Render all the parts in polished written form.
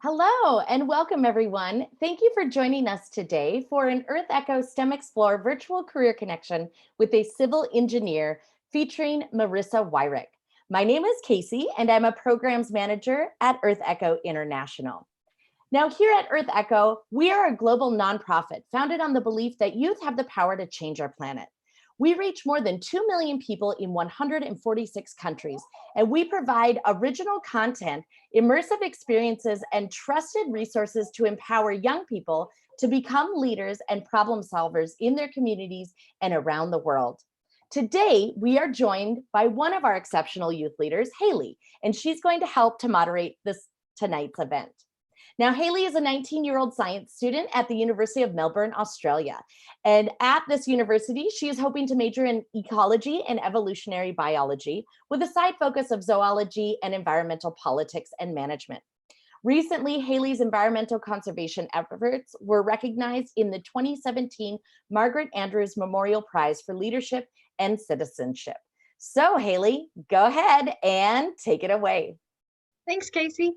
Hello and welcome everyone. Thank you for joining us today for an EarthEcho STEMExplore virtual career connection with a civil engineer featuring Marissa Wyrick. My name is Casey and I'm a programs manager at EarthEcho International. Now here at EarthEcho, we are a global nonprofit founded on the belief that youth have the power to change our planet. We reach more than 2 million people in 146 countries, and we provide original content, immersive experiences, and trusted resources to empower young people to become leaders and problem solvers in their communities and around the world. Today, we are joined by one of our exceptional youth leaders, Haley, and she's going to help to moderate tonight's event. Now, Haley is a 19-year-old science student at the University of Melbourne, Australia. And at this university, she is hoping to major in ecology and evolutionary biology with a side focus of zoology and environmental politics and management. Recently, Haley's environmental conservation efforts were recognized in the 2017 Margaret Andrews Memorial Prize for Leadership and Citizenship. So, Haley, go ahead and take it away. Thanks, Casey.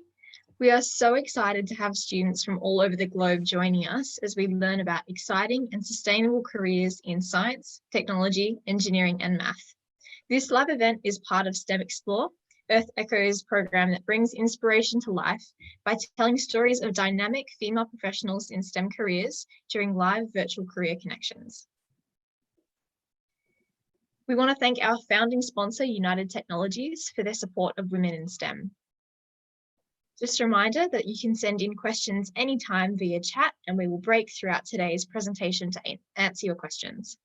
We are so excited to have students from all over the globe joining us as we learn about exciting and sustainable careers in science, technology, engineering, and math. This lab event is part of STEMExplore, EarthEcho's program that brings inspiration to life by telling stories of dynamic female professionals in STEM careers during live virtual career connections. We want to thank our founding sponsor, United Technologies, for their support of women in STEM. Just a reminder that you can send in questions anytime via chat, and we will break throughout today's presentation to answer your questions.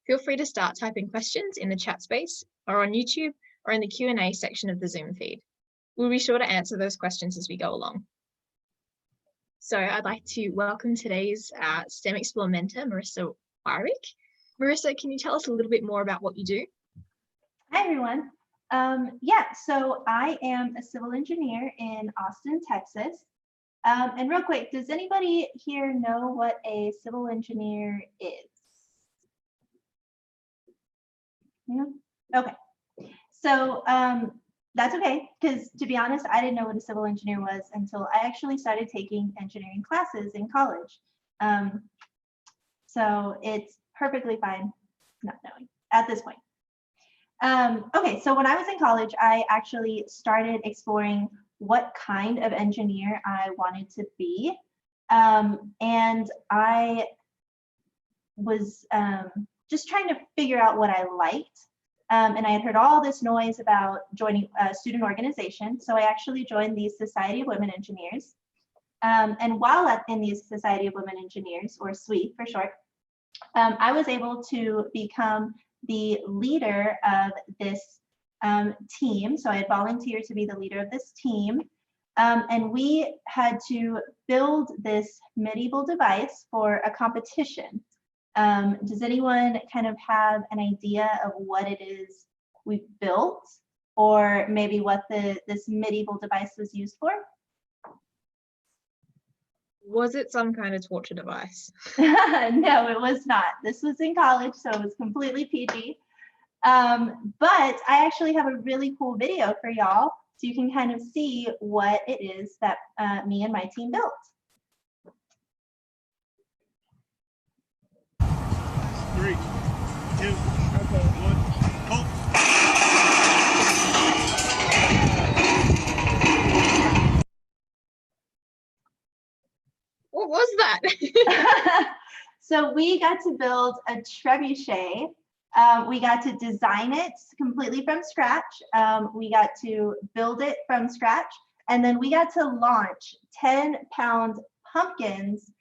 Feel free to start typing questions in the chat space or on YouTube or in the Q&A section of the Zoom feed. We'll be sure to answer those questions as we go along. So I'd like to welcome today's STEMExplore mentor, Marissa Wyrick. Marissa, can you tell us a little bit more about what you do? Hi, everyone. So I am a civil engineer in Austin, Texas. And real quick, does anybody here know what a civil engineer is? Yeah? Okay. So that's okay, because to be honest, I didn't know what a civil engineer was until I actually started taking engineering classes in college. So it's perfectly fine not knowing at this point. Okay, so when I was in college, I actually started exploring what kind of engineer I wanted to be. And I was just trying to figure out what I liked. And I had heard all this noise about joining a student organization. So I actually joined the Society of Women Engineers. And while in the Society of Women Engineers, or SWE for short, I was able to become the leader of this team. So I had volunteered to be the leader of this team. And we had to build this medieval device for a competition. Does anyone kind of have an idea of what it is we built, or maybe what this medieval device was used for? Was it some kind of torture device? No, it was not. This was in college, so it was completely PG. But I actually have a really cool video for y'all, so you can kind of see what it is that me and my team built. 3, 2, okay. 1, go. What was that? So we got to build a trebuchet. We got to design it completely from scratch. We got to build it from scratch. And then we got to launch 10-pound pumpkins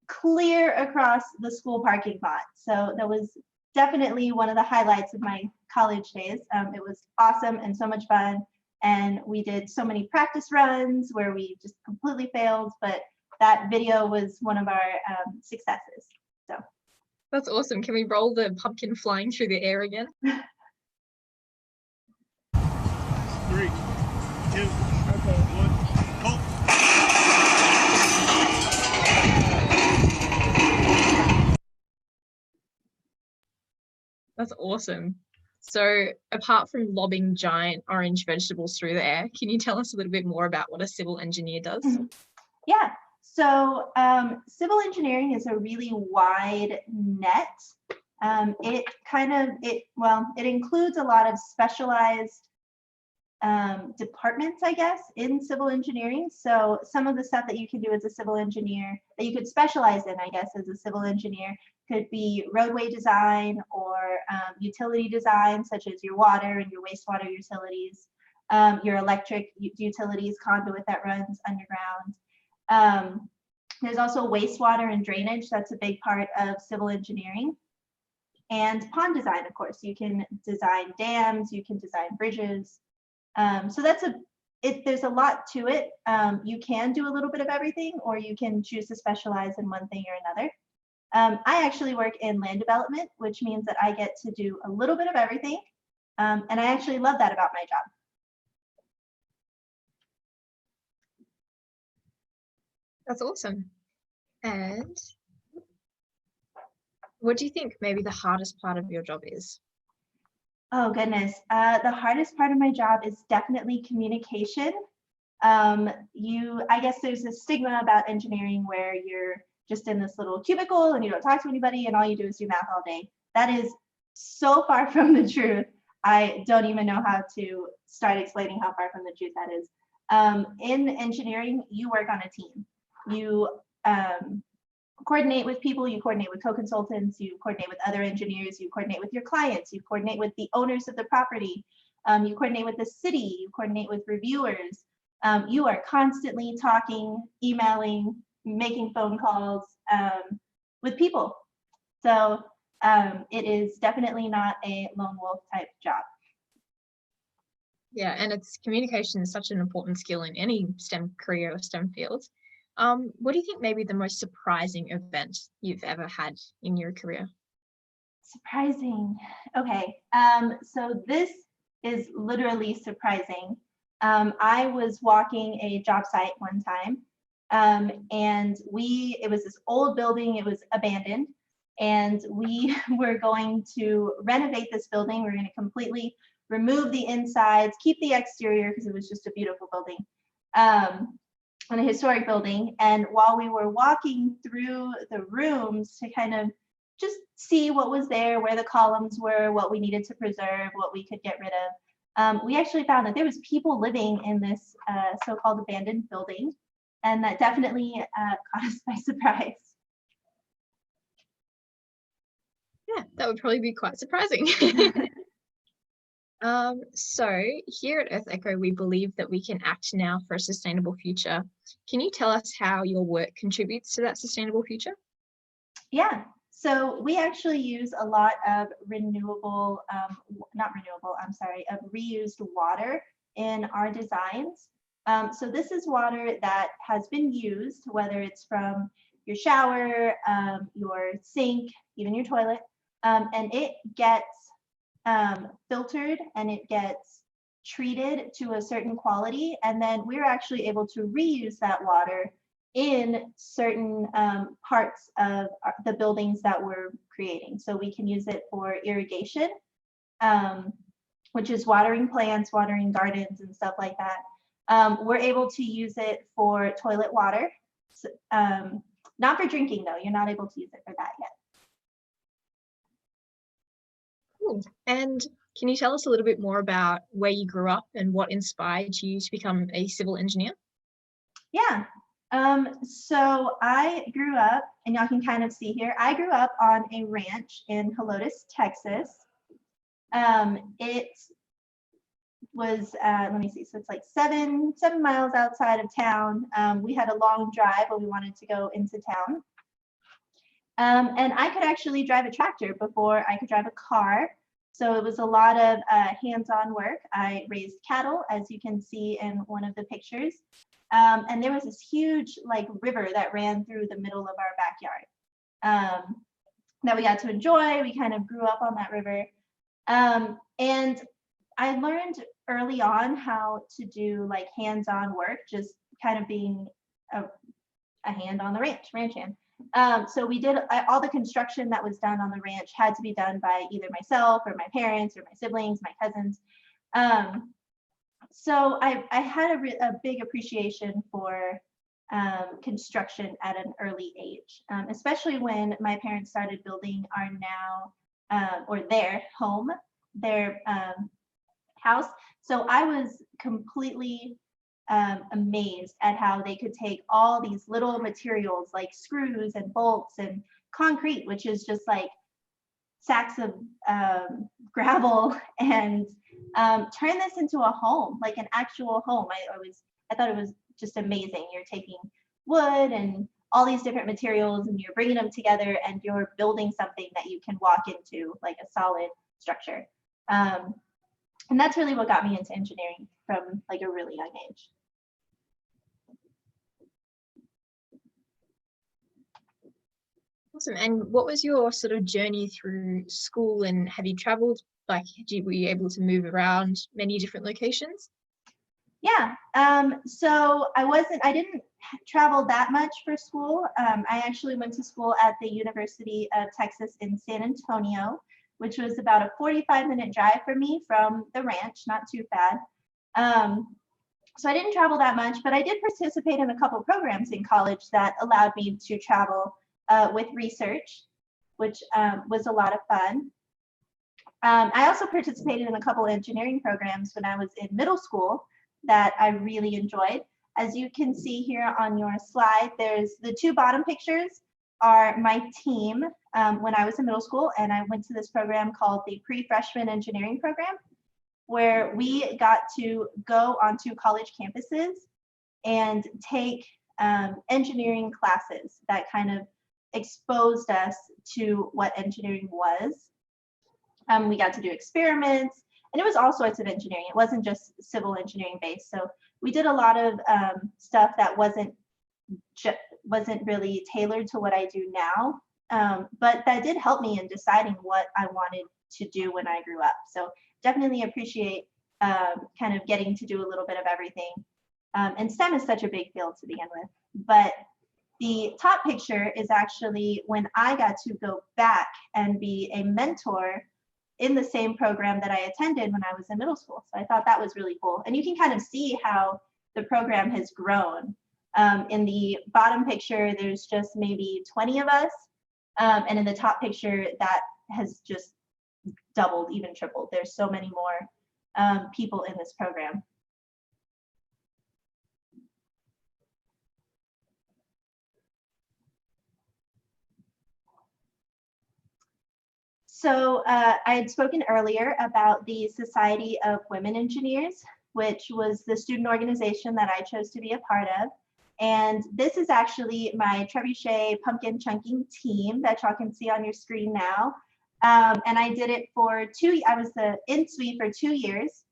clear across the school parking lot. So that was definitely one of the highlights of my college days. It was awesome and so much fun. And we did so many practice runs where we just completely failed, but that video was one of our successes. So that's awesome. Can we roll the pumpkin flying through the air again? 3, 2, okay. 1, go. That's awesome. So apart from lobbing giant orange vegetables through the air, can you tell us a little bit more about what a civil engineer does? Yeah, so civil engineering is a really wide net. It includes a lot of specialized departments, I guess, in civil engineering. So some of the stuff that you can do as a civil engineer, that you could specialize in, I guess, as a civil engineer, could be roadway design or utility design, such as your water and your wastewater utilities, your electric utilities, conduit that runs underground. There's also wastewater and drainage. That's a big part of civil engineering. And pond design, of course. You can design dams, you can design bridges. So there's a lot to it. You can do a little bit of everything, or you can choose to specialize in one thing or another. I actually work in land development, which means that I get to do a little bit of everything. And I actually love that about my job. That's awesome. And what do you think maybe the hardest part of your job is? Oh goodness, the hardest part of my job is definitely communication. I guess there's a stigma about engineering where you're just in this little cubicle and you don't talk to anybody and all you do is do math all day. That is so far from the truth. I don't even know how to start explaining how far from the truth that is. In engineering, you work on a team. You coordinate with people, you coordinate with co-consultants, you coordinate with other engineers, you coordinate with your clients, you coordinate with the owners of the property, you coordinate with the city, you coordinate with reviewers. You are constantly talking, emailing, making phone calls with people. So it is definitely not a lone wolf type job. Yeah, and communication is such an important skill in any STEM career or STEM field. What do you think maybe the most surprising event you've ever had in your career? Surprising. Okay, so this is literally surprising. I was walking a job site one time, and it was this old building, it was abandoned, and we were going to renovate this building. We're going to completely remove the insides, keep the exterior because it was just a beautiful building. On a historic building, and while we were walking through the rooms to kind of just see what was there, where the columns were, what we needed to preserve, what we could get rid of, we actually found that there was people living in this so-called abandoned building, and that definitely caught us by surprise. Yeah, that would probably be quite surprising. So here at EarthEcho, we believe that we can act now for a sustainable future. Can you tell us how your work contributes to that sustainable future? Yeah, so we actually use a lot of reused water in our designs. So this is water that has been used, whether it's from your shower, your sink, even your toilet, and it gets filtered and it gets treated to a certain quality, and then we're actually able to reuse that water in certain parts of the buildings that we're creating. So we can use it for irrigation, which is watering plants, watering gardens and stuff like that. We're able to use it for toilet water, not for drinking though. You're not able to use it for that yet. Cool. And can you tell us a little bit more about where you grew up and what inspired you to become a civil engineer? Yeah. So I grew up, and y'all can kind of see here, I grew up on a ranch in Helotes, Texas. It was, let me see, so it's like seven miles outside of town. We had a long drive when we wanted to go into town. And I could actually drive a tractor before I could drive a car. So it was a lot of hands-on work. I raised cattle, as you can see in one of the pictures. And there was this huge river that ran through the middle of our backyard that we got to enjoy. We kind of grew up on that river. And I learned early on how to do hands-on work, just kind of being a hand on the ranch hand. So we did all the construction that was done on the ranch had to be done by either myself or my parents or my siblings, my cousins. So I had a big appreciation for construction at an early age, especially when my parents started building our or their home, their house. So I was completely amazed at how they could take all these little materials like screws and bolts and concrete, which is just like sacks of gravel, and turn this into a home, like an actual home. I thought it was just amazing. You're taking wood and all these different materials and you're bringing them together and you're building something that you can walk into, like a solid structure. And that's really what got me into engineering from like a really young age. Awesome. And what was your sort of journey through school, and have you traveled? Like, were you able to move around many different locations? Yeah, so I didn't travel that much for school. I actually went to school at the University of Texas in San Antonio, which was about a 45-minute drive for me from the ranch, not too bad. So I didn't travel that much, but I did participate in a couple programs in college that allowed me to travel with research, which was a lot of fun. I also participated in a couple engineering programs when I was in middle school that I really enjoyed. As you can see here on your slide, there's the two bottom pictures are my team when I was in middle school, and I went to this program called the Pre-Freshman Engineering Program, where we got to go onto college campuses and take engineering classes that kind of exposed us to what engineering was. We got to do experiments, and it was all sorts of engineering. It wasn't just civil engineering based. So we did a lot of stuff that wasn't really tailored to what I do now, but that did help me in deciding what I wanted to do when I grew up. So definitely appreciate kind of getting to do a little bit of everything. And STEM is such a big field to begin with. But the top picture is actually when I got to go back and be a mentor in the same program that I attended when I was in middle school. So I thought that was really cool. And you can kind of see how the program has grown. In the bottom picture, there's just maybe 20 of us. And in the top picture, that has just doubled, even tripled. There's so many more people in this program. So I had spoken earlier about the Society of Women Engineers, which was the student organization that I chose to be a part of. And this is actually my trebuchet pumpkin chunking team that y'all can see on your screen now. And I did it for I was the in-suite for 2 years.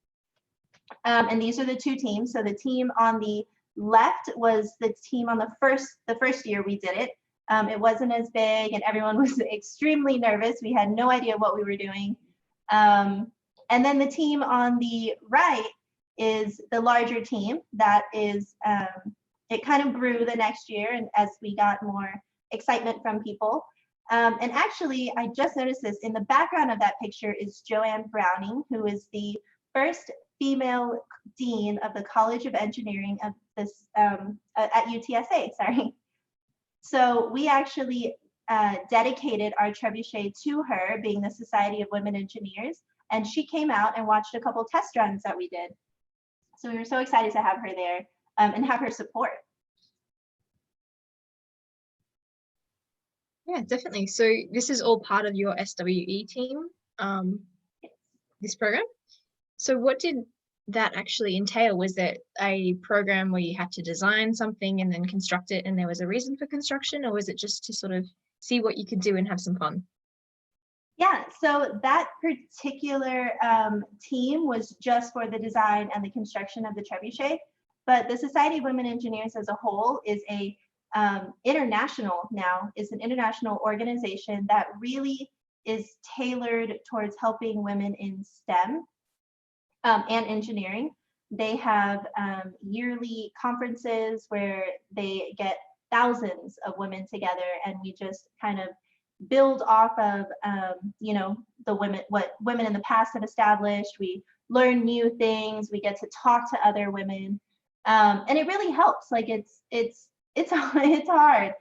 And these are the two teams. So the team on the left was the team on the first year we did it. It wasn't as big and everyone was extremely nervous. We had no idea what we were doing. And then the team on the right is the larger team that is, it kind of grew the next year and as we got more excitement from people. And actually, I just noticed this, in the background of that picture is Joanne Browning, who is the first female dean of the College of Engineering of this, at UTSA, sorry. So we actually dedicated our trebuchet to her, being the Society of Women Engineers, and she came out and watched a couple test runs that we did. So we were so excited to have her there and have her support. Yeah, definitely. So this is all part of your SWE team, this program. So what did that actually entail? Was it a program where you had to design something and then construct it and there was a reason for construction, or was it just to sort of see what you could do and have some fun? Yeah, so that particular team was just for the design and the construction of the trebuchet, but the Society of Women Engineers as a whole is a international organization that really is tailored towards helping women in STEM and engineering. They have yearly conferences where they get thousands of women together, and we just kind of build off of you know, what women in the past have established. We learn new things, we get to talk to other women, and it really helps. Like it's it's it's hard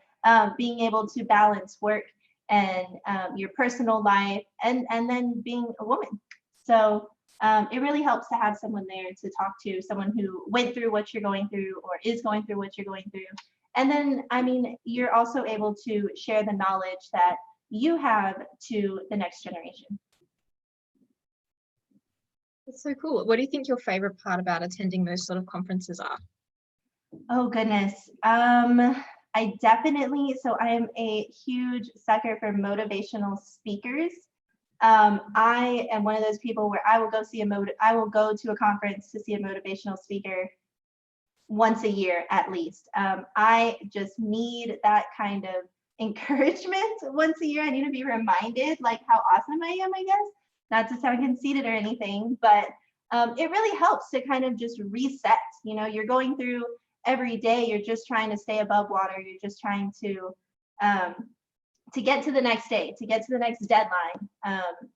being able to balance work and your personal life and then being a woman. So it really helps to have someone there to talk to, someone who went through what you're going through or is going through what you're going through. And then, I mean, you're also able to share the knowledge that you have to the next generation. That's so cool. What do you think your favorite part about attending those sort of conferences are? Oh goodness. I definitely, so I am a huge sucker for motivational speakers. I am one of those people where I will go to a conference to see a motivational speaker once a year at least. I just need that kind of encouragement once a year. I need to be reminded like how awesome I am, I guess. Not to sound conceited or anything, but it really helps to kind of just reset. You know, you're going through every day, you're just trying to stay above water. You're just trying to get to the next day, to get to the next deadline,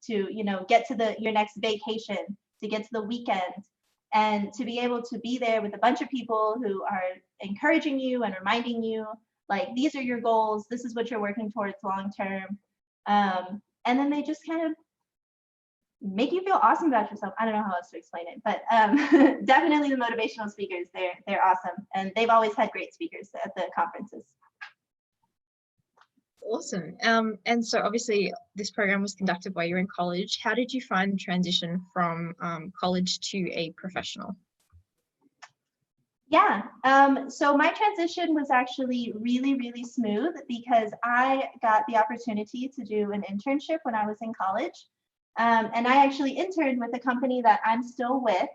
to, you know, get to your next vacation, to get to the weekend, and to be able to be there with a bunch of people who are encouraging you and reminding you, like, these are your goals, this is what you're working towards long term. And then they just kind of make you feel awesome about yourself. I don't know how else to explain it, but definitely the motivational speakers, they're awesome. And they've always had great speakers at the conferences. Awesome. And so obviously this program was conducted while you're in college. How did you find the transition from college to a professional? Yeah, so my transition was actually really, really smooth because I got the opportunity to do an internship when I was in college. And I actually interned with a company that I'm still with.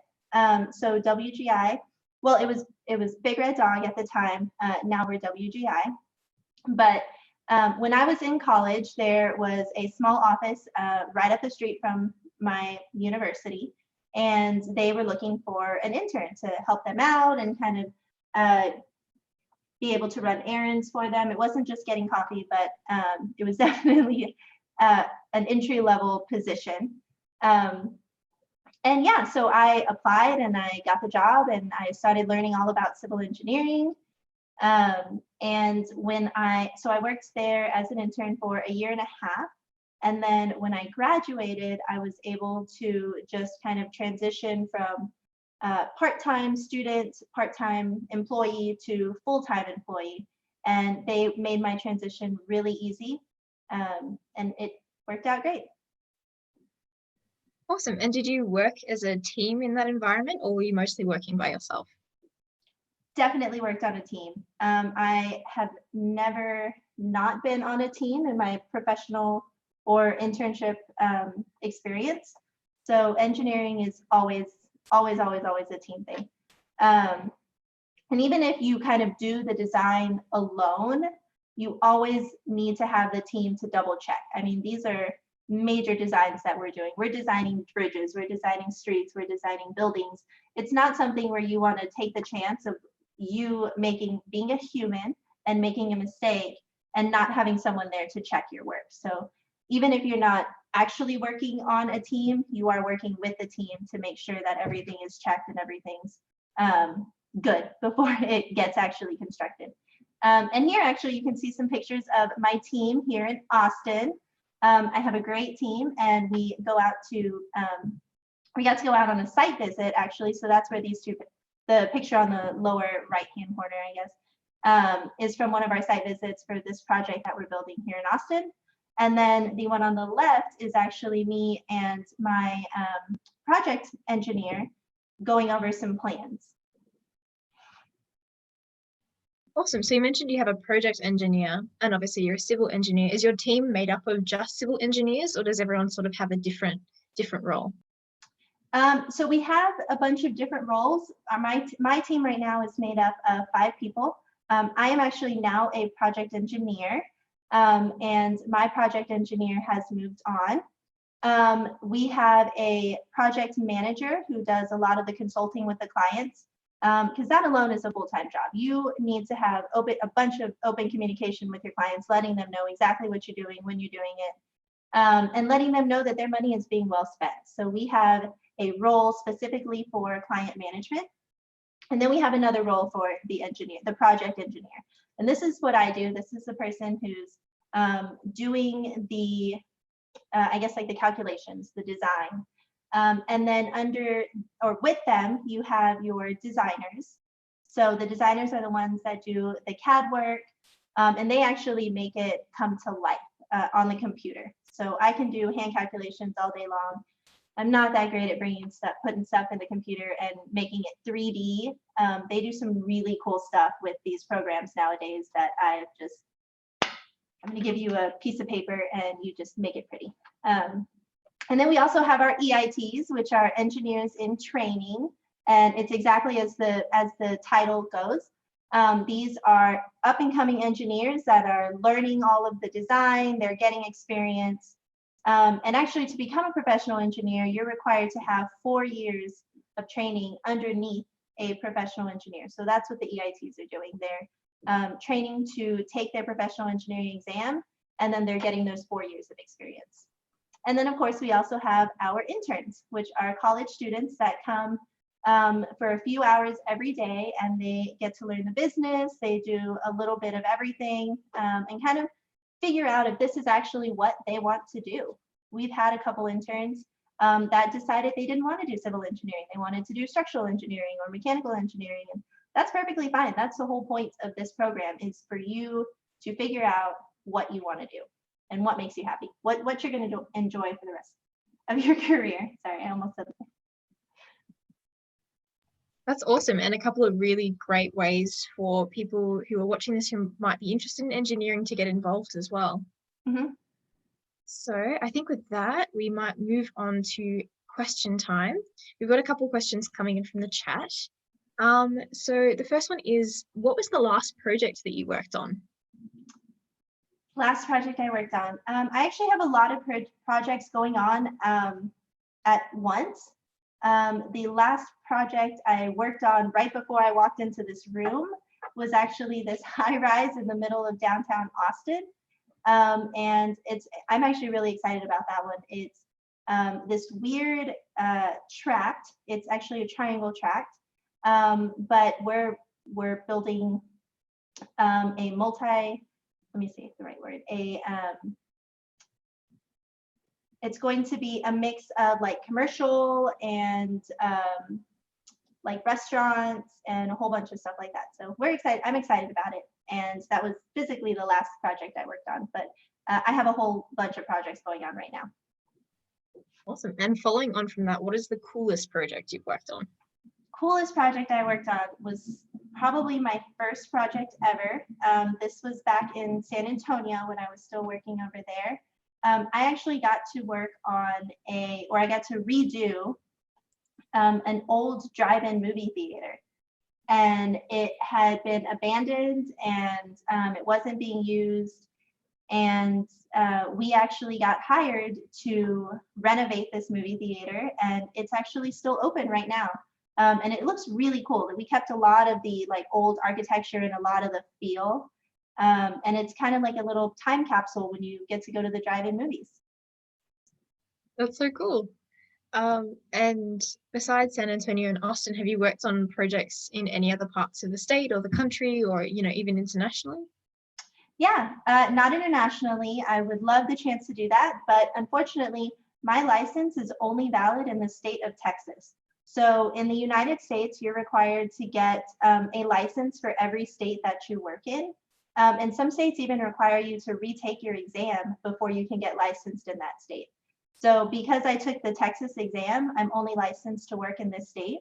So WGI, well, it was Big Red Dog at the time. Now we're WGI. But when I was in college, there was a small office right up the street from my university, and they were looking for an intern to help them out and kind of be able to run errands for them. It wasn't just getting coffee, but it was definitely an entry-level position. And yeah, so I applied and I got the job and I started learning all about civil engineering. And so I worked there as an intern for a year and a half. And then when I graduated, I was able to just kind of transition from part-time student, part-time employee to full-time employee. And they made my transition really easy. And it worked out great. Awesome. And did you work as a team in that environment, or were you mostly working by yourself? Definitely worked on a team. I have never not been on a team in my professional or internship experience. So engineering is always a team thing. And even if you kind of do the design alone, you always need to have the team to double check. I mean, these are major designs that we're doing. We're designing bridges, we're designing streets, we're designing buildings. It's not something where you want to take the chance of you being a human and making a mistake and not having someone there to check your work. So even if you're not actually working on a team, you are working with the team to make sure that everything is checked and everything's good before it gets actually constructed. And here actually you can see some pictures of my team here in Austin. I have a great team, and we got to go out on a site visit actually. So that's where the picture on the lower right-hand corner, I guess, is from one of our site visits for this project that we're building here in Austin. And then the one on the left is actually me and my project engineer going over some plans. Awesome. So you mentioned you have a project engineer, and obviously you're a civil engineer. Is your team made up of just civil engineers, or does everyone sort of have a different role? So we have a bunch of different roles. My team right now is made up of 5 people. I am actually now a project engineer, and my project engineer has moved on. We have a project manager who does a lot of the consulting with the clients, because that alone is a full-time job. You need to have a bunch of open communication with your clients, letting them know exactly what you're doing, when you're doing it, and letting them know that their money is being well spent. So we have a role specifically for client management. And then we have another role for the engineer, the project engineer. And this is what I do. This is the person who's doing the, I guess like the calculations, the design. And then under or with them, you have your designers. So the designers are the ones that do the CAD work, and they actually make it come to life on the computer. So I can do hand calculations all day long. I'm not that great at putting stuff in the computer and making it 3D. They do some really cool stuff with these programs nowadays that I'm going to give you a piece of paper and you just make it pretty. And then we also have our EITs, which are engineers in training. And it's exactly as the title goes. These are up and coming engineers that are learning all of the design, they're getting experience. And actually to become a professional engineer, you're required to have 4 years of training underneath a professional engineer. So that's what the EITs are doing. They're training to take their professional engineering exam, and then they're getting those 4 years of experience. And then of course, we also have our interns, which are college students that come for a few hours every day, and they get to learn the business. They do a little bit of everything and kind of figure out if this is actually what they want to do. We've had a couple interns that decided they didn't want to do civil engineering. They wanted to do structural engineering or mechanical engineering, and that's perfectly fine. That's the whole point of this program, is for you to figure out what you want to do and what makes you happy, what you're going to enjoy for the rest of your career. Sorry, I almost said that. That's awesome, and a couple of really great ways for people who are watching this who might be interested in engineering to get involved as well. Mm-hmm. So I think with that, we might move on to question time. We've got a couple of questions coming in from the chat. So the first one is, what was the last project that you worked on? Last project I worked on. I actually have a lot of projects going on at once. The last project I worked on right before I walked into this room was actually this high rise in the middle of downtown Austin. And I'm actually really excited about that one. It's this weird tract. It's actually a triangle tract, but we're building a let me see the right word, it's going to be a mix of like commercial and like restaurants and a whole bunch of stuff like that. So we're excited. I'm excited about it. And that was physically the last project I worked on, but I have a whole bunch of projects going on right now. Awesome. And following on from that, what is the coolest project you've worked on? Coolest project I worked on was probably my first project ever. This was back in San Antonio when I was still working over there. I actually got to work on I got to redo an old drive-in movie theater. And it had been abandoned and it wasn't being used. And we actually got hired to renovate this movie theater, and it's actually still open right now. And it looks really cool. We kept a lot of the like old architecture and a lot of the feel. And it's kind of like a little time capsule when you get to go to the drive-in movies. That's so cool. And besides San Antonio and Austin, have you worked on projects in any other parts of the state or the country, or even internationally? Yeah, not internationally. I would love the chance to do that, but unfortunately, my license is only valid in the state of Texas. So in the United States, you're required to get a license for every state that you work in. And some states even require you to retake your exam before you can get licensed in that state. So because I took the Texas exam, I'm only licensed to work in this state.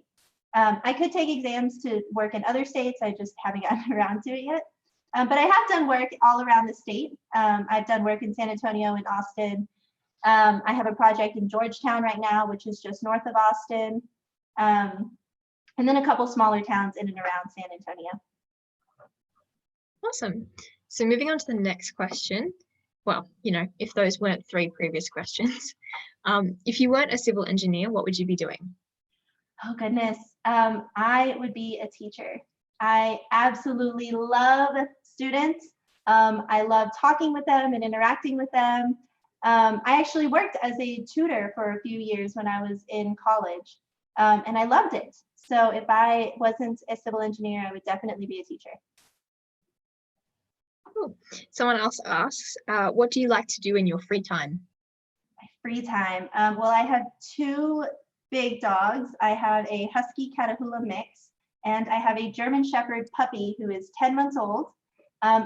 I could take exams to work in other states. I just haven't gotten around to it yet. But I have done work all around the state. I've done work in San Antonio and Austin. I have a project in Georgetown right now, which is just north of Austin. And then a couple smaller towns in and around San Antonio. Awesome. So moving on to the next question. Well, if those weren't 3 previous questions, if you weren't a civil engineer, what would you be doing? Oh goodness, I would be a teacher. I absolutely love students. I love talking with them and interacting with them. I actually worked as a tutor for a few years when I was in college. And I loved it. So if I wasn't a civil engineer, I would definitely be a teacher. Cool. Someone else asks, what do you like to do in your free time? My free time. Well, I have two big dogs. I have a Husky Catahoula mix, and I have a German Shepherd puppy who is 10 months old.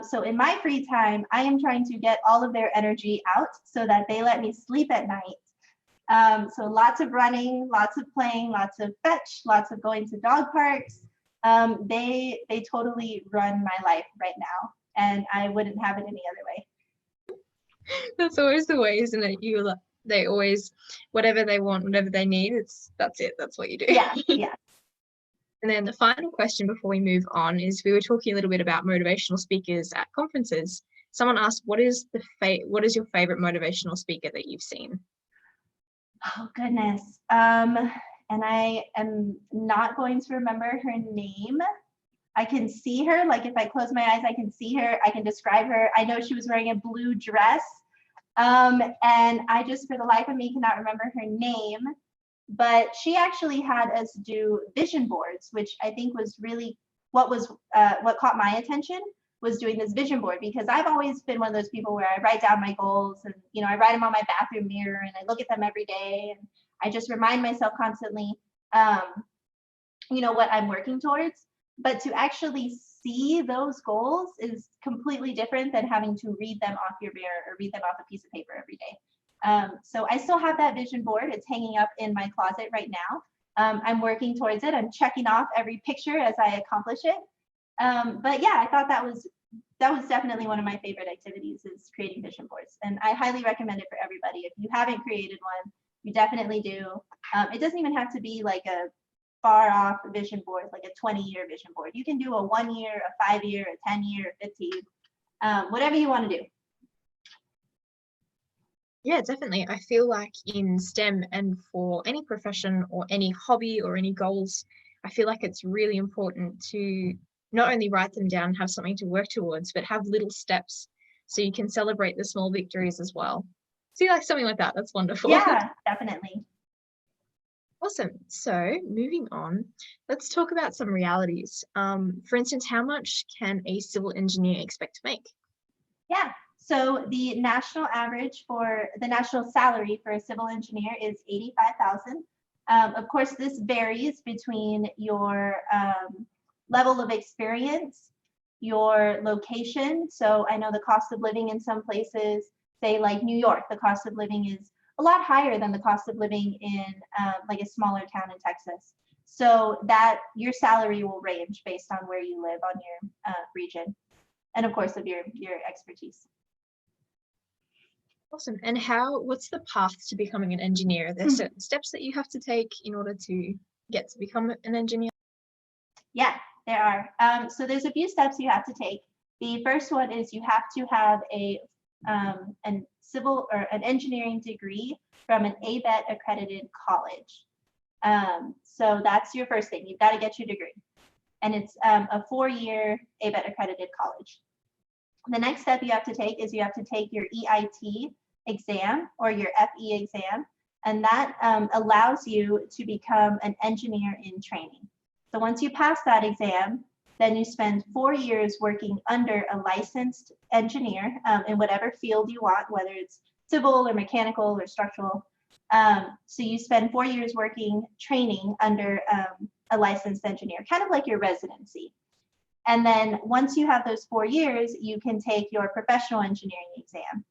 So in my free time, I am trying to get all of their energy out so that they let me sleep at night. So lots of running, lots of playing, lots of fetch, lots of going to dog parks. They totally run my life right now, and I wouldn't have it any other way. That's always the way, isn't it? They always, whatever they want, whatever they need, that's it. That's what you do. Yeah, yeah. And then the final question before we move on is, we were talking a little bit about motivational speakers at conferences. Someone asked, what is your favorite motivational speaker that you've seen? Oh goodness. And I am not going to remember her name. I can see her, like if I close my eyes, I can see her, I can describe her. I know she was wearing a blue dress. And I just, for the life of me, cannot remember her name. But she actually had us do vision boards, which I think was really what caught my attention, was doing this vision board, because I've always been one of those people where I write down my goals, and I write them on my bathroom mirror, and I look at them every day, and I just remind myself constantly what I'm working towards. But to actually see those goals is completely different than having to read them off your mirror or read them off a piece of paper every day. So I still have that vision board. It's hanging up in my closet right now. I'm working towards it. I'm checking off every picture as I accomplish it. But yeah, I thought that was definitely one of my favorite activities, is creating vision boards. And I highly recommend it for everybody. If you haven't created one, you definitely do. It doesn't even have to be like a far off vision board, like a 20-year vision board. You can do a 1 year, a 5 year, a 10 year, 15, whatever you want to do. Yeah, definitely. I feel like in STEM, and for any profession or any hobby or any goals, I feel like it's really important to not only write them down and have something to work towards, but have little steps so you can celebrate the small victories as well. See, like something like that. That's wonderful. Yeah, definitely. Awesome. So moving on, let's talk about some realities. For instance, how much can a civil engineer expect to make? Yeah. So the national salary for a civil engineer is $85,000. Of course, this varies between your level of experience, your location. So I know the cost of living in some places, say like New York, the cost of living is a lot higher than the cost of living in like a smaller town in Texas. So that your salary will range based on where you live on your region, and of course of your expertise. Awesome. And what's the path to becoming an engineer? Are there certain steps that you have to take in order to get to become an engineer? Yeah, there are. So there's a few steps you have to take. The first one is you have to have an civil or an engineering degree from an ABET accredited college. So that's your first thing. You've got to get your degree. And it's a 4-year ABET accredited college. The next step you have to take is you have to take your EIT exam or your FE exam, and that allows you to become an engineer in training. So once you pass that exam, then you spend 4 years working under a licensed engineer in whatever field you want, whether it's civil or mechanical or structural. So you spend 4 years training under a licensed engineer, kind of like your residency. And then once you have those 4 years, you can take your professional engineering exam.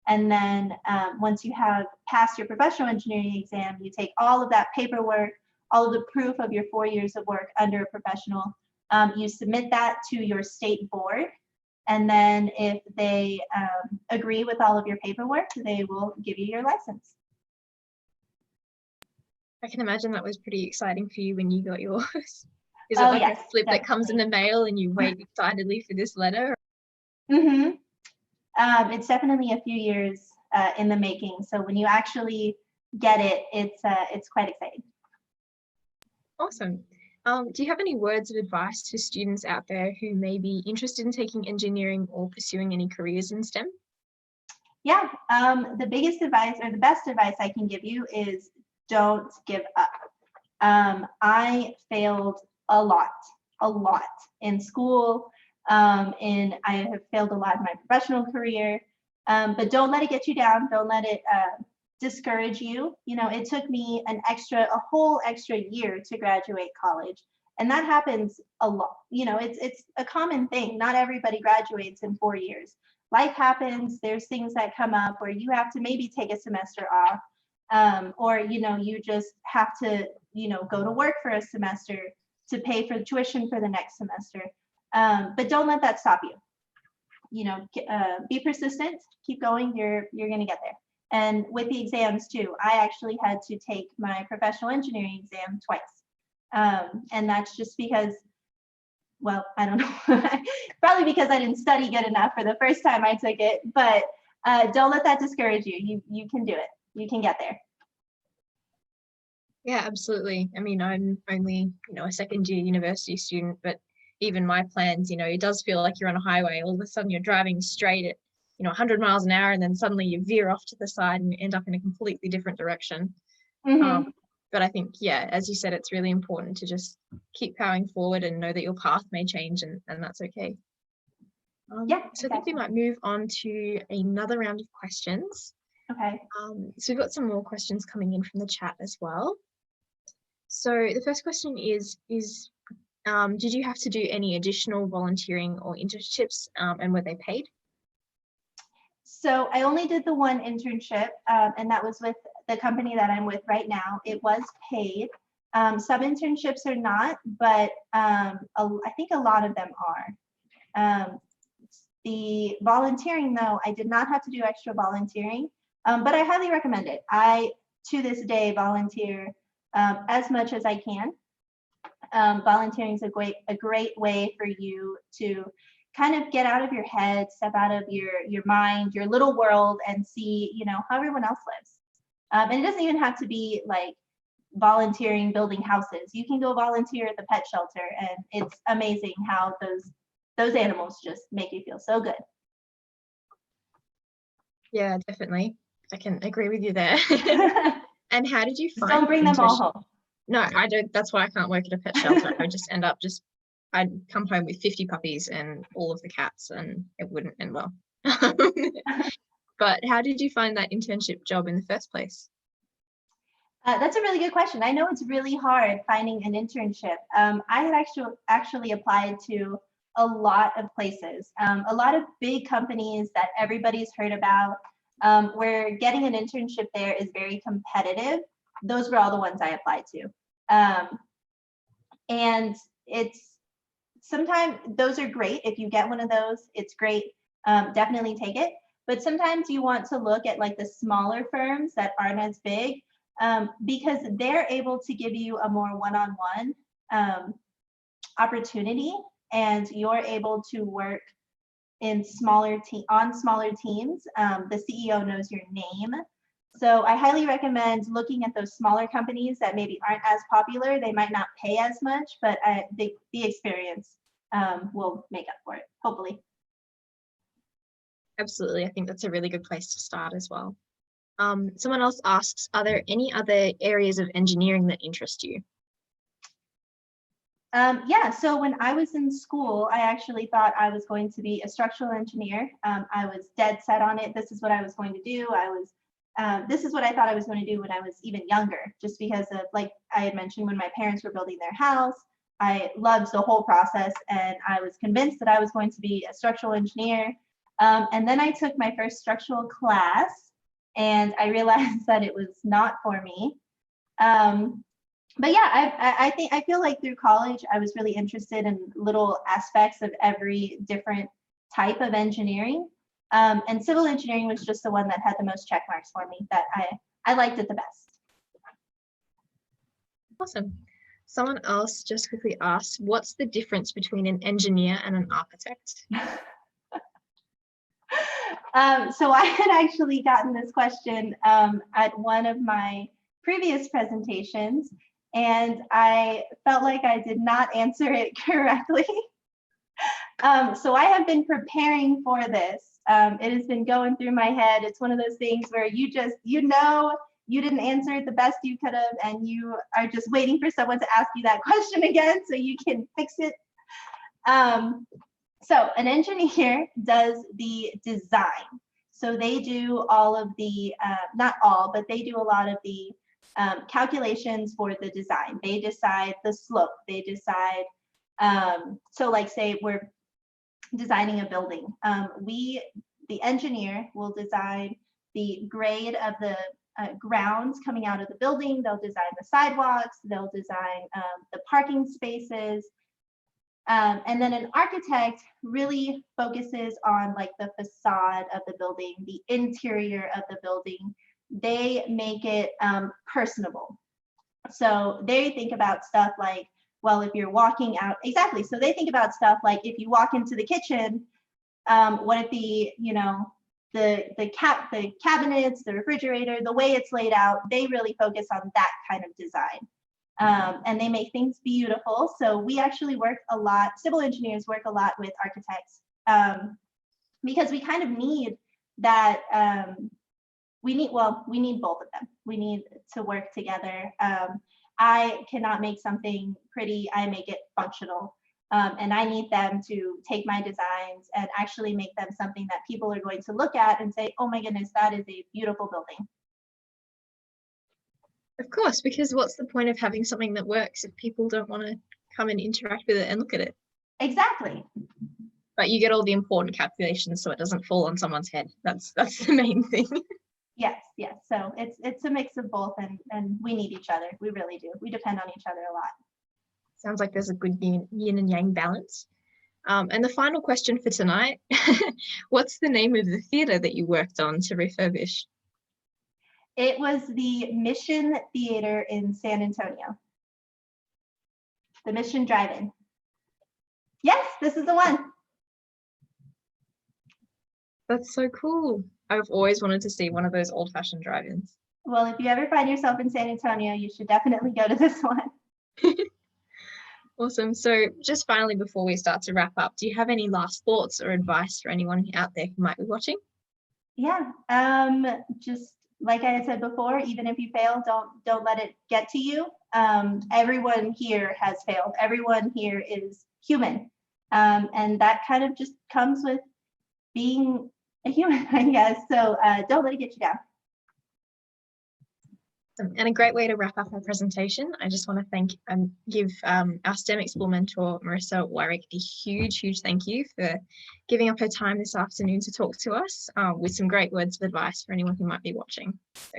And then once you have passed your professional engineering exam, you take all of that paperwork, all of the proof of your 4 years of work under a professional. You submit that to your state board. And then if they agree with all of your paperwork, they will give you your license. I can imagine that was pretty exciting for you when you got yours. Is it Yes, a slip that comes in the mail and you wait excitedly for this letter? Mm-hmm. It's definitely a few years in the making. So when you actually get it, it's quite exciting. Awesome. Do you have any words of advice to students out there who may be interested in taking engineering or pursuing any careers in STEM? Yeah, the biggest advice or the best advice I can give you is don't give up. I failed a lot in school, and I have failed a lot in my professional career. But don't let it get you down. Don't let it discourage you. You know, it took me a whole extra year to graduate college. And that happens a lot. You know, it's a common thing. Not everybody graduates in 4 years. Life happens. There's things that come up where you have to maybe take a semester off, or, you know, you just have to, you know, go to work for a semester to pay for tuition for the next semester. But don't let that stop you. You know, be persistent, keep going, you're going to get there. And with the exams too, I actually had to take my professional engineering exam twice. And that's just because, well, I don't know, probably because I didn't study good enough for the first time I took it, but don't let that discourage you. You can do it. You can get there. Yeah, absolutely. I mean, I'm only, you know, a second year university student, but even my plans, you know, it does feel like you're on a highway. All of a sudden you're driving straight at, you know, 100 miles an hour, and then suddenly you veer off to the side and end up in a completely different direction. Mm-hmm. But I think, yeah, as you said, it's really important to just keep powering forward and know that your path may change, and that's okay. Yeah. So I think we might move on to another round of questions. Okay. So we've got some more questions coming in from the chat as well. So the first question is did you have to do any additional volunteering or internships, and were they paid? So I only did the one internship, and that was with the company that I'm with right now. It was paid. Some internships are not, but I think a lot of them are. The volunteering, though, I did not have to do extra volunteering, but I highly recommend it. I, to this day, volunteer as much as I can. Volunteering is a great way for you to kind of get out of your head, step out of your mind, your little world, and see, you know, how everyone else lives. And it doesn't even have to be like volunteering building houses. You can go volunteer at the pet shelter, and it's amazing how those animals just make you feel so good. Yeah, definitely. I can agree with you there. And how did you find? Don't bring them all home. No, I don't. That's why I can't work at a pet shelter. I would just end up I'd come home with 50 puppies and all of the cats, and it wouldn't end well. But how did you find that internship job in the first place? That's a really good question. I know it's really hard finding an internship. I had actually applied to a lot of places, a lot of big companies that everybody's heard about, where getting an internship there is very competitive. Those were all the ones I applied to. And it's sometimes those are great. If you get one of those, it's great. Definitely take it. But sometimes you want to look at like the smaller firms that aren't as big, because they're able to give you a more one-on-one opportunity, and you're able to work in smaller teams. The CEO knows your name. So I highly recommend looking at those smaller companies that maybe aren't as popular. They might not pay as much, but the experience will make up for it, hopefully. Absolutely. I think that's a really good place to start as well. Someone else asks, are there any other areas of engineering that interest you? Yeah, so when I was in school, I actually thought I was going to be a structural engineer. I was dead set on it. This is what I was going to do. This is what I thought I was going to do when I was even younger, just because of, like I had mentioned, when my parents were building their house, I loved the whole process, and I was convinced that I was going to be a structural engineer. And then I took my first structural class, and I realized that it was not for me. But yeah, I feel like through college, I was really interested in little aspects of every different type of engineering. And civil engineering was just the one that had the most check marks for me, that I liked it the best. Awesome. Someone else just quickly asked, what's the difference between an engineer and an architect? So I had actually gotten this question at one of my previous presentations, and I felt like I did not answer it correctly. So I have been preparing for this. It has been going through my head. It's one of those things where you you didn't answer it the best you could have, and you are just waiting for someone to ask you that question again so you can fix it. So an engineer does the design. So they do all of the, not all, but they do a lot of the calculations for the design. They decide the slope. They decide, so like say we're designing a building. The engineer will design the grade of the grounds coming out of the building. They'll design the sidewalks. They'll design the parking spaces. And then an architect really focuses on like the facade of the building, the interior of the building. They make it personable. So they think about stuff like, well, if you're walking out, exactly. So they think about stuff like if you walk into the kitchen, what if the, you know, the cabinets, the refrigerator, the way it's laid out, they really focus on that kind of design. And they make things beautiful. So we actually work a lot, civil engineers work a lot with architects because we kind of need that, we need both of them. We need to work together. I cannot make something pretty, I make it functional. And I need them to take my designs and actually make them something that people are going to look at and say, oh my goodness, that is a beautiful building. Of course, because what's the point of having something that works if people don't want to come and interact with it and look at it? Exactly. But you get all the important calculations so it doesn't fall on someone's head. That's the main thing. Yes. So it's a mix of both, and we need each other. We really do. We depend on each other a lot. Sounds like there's a good yin and yang balance. And the final question for tonight, what's the name of the theatre that you worked on to refurbish? It was the Mission Theater in San Antonio. The Mission Drive-In. Yes, this is the one. That's so cool. I've always wanted to see one of those old-fashioned drive-ins. Well, if you ever find yourself in San Antonio, you should definitely go to this one. Awesome. So just finally, before we start to wrap up, do you have any last thoughts or advice for anyone out there who might be watching? Yeah, just like I had said before, even if you fail, don't let it get to you. Everyone here has failed. Everyone here is human. And that kind of just comes with being a human, I guess. So don't let it get you down. And a great way to wrap up our presentation, I just want to thank and give our STEMExplore mentor, Marissa Wyrick, a huge thank you for giving up her time this afternoon to talk to us with some great words of advice for anyone who might be watching. So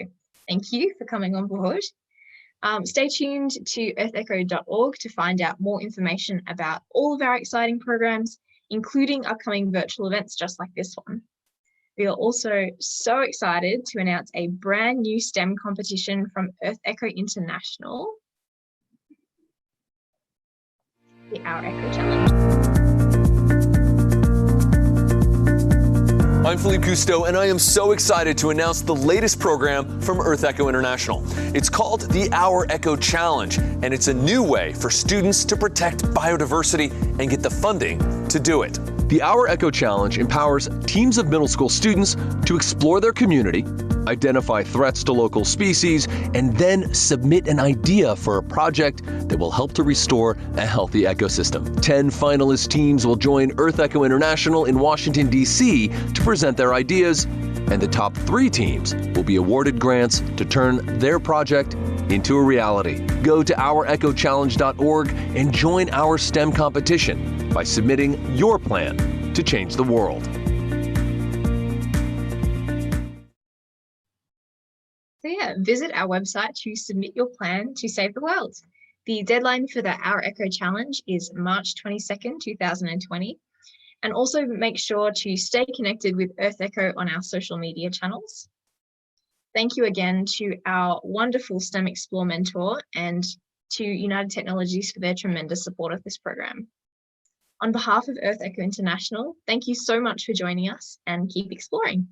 thank you for coming on board. Stay tuned to earthecho.org to find out more information about all of our exciting programs, including upcoming virtual events just like this one. We are also so excited to announce a brand new STEM competition from EarthEcho International, the EarthEcho Challenge. I'm Philippe Cousteau, and I am so excited to announce the latest program from EarthEcho International. It's called the EarthEcho Challenge, and it's a new way for students to protect biodiversity and get the funding to do it. The EarthEcho Challenge empowers teams of middle school students to explore their community, identify threats to local species, and then submit an idea for a project that will help to restore a healthy ecosystem. 10 finalist teams will join EarthEcho International in Washington, D.C. to present their ideas, and the top 3 teams will be awarded grants to turn their project into a reality. Go to ourechochallenge.org and join our STEM competition by submitting your plan to change the world. So yeah, visit our website to submit your plan to save the world. The deadline for the EarthEcho Challenge is March 22nd, 2020. And also make sure to stay connected with EarthEcho on our social media channels. Thank you again to our wonderful STEMExplore mentor and to United Technologies for their tremendous support of this program. On behalf of EarthEcho International, thank you so much for joining us and keep exploring.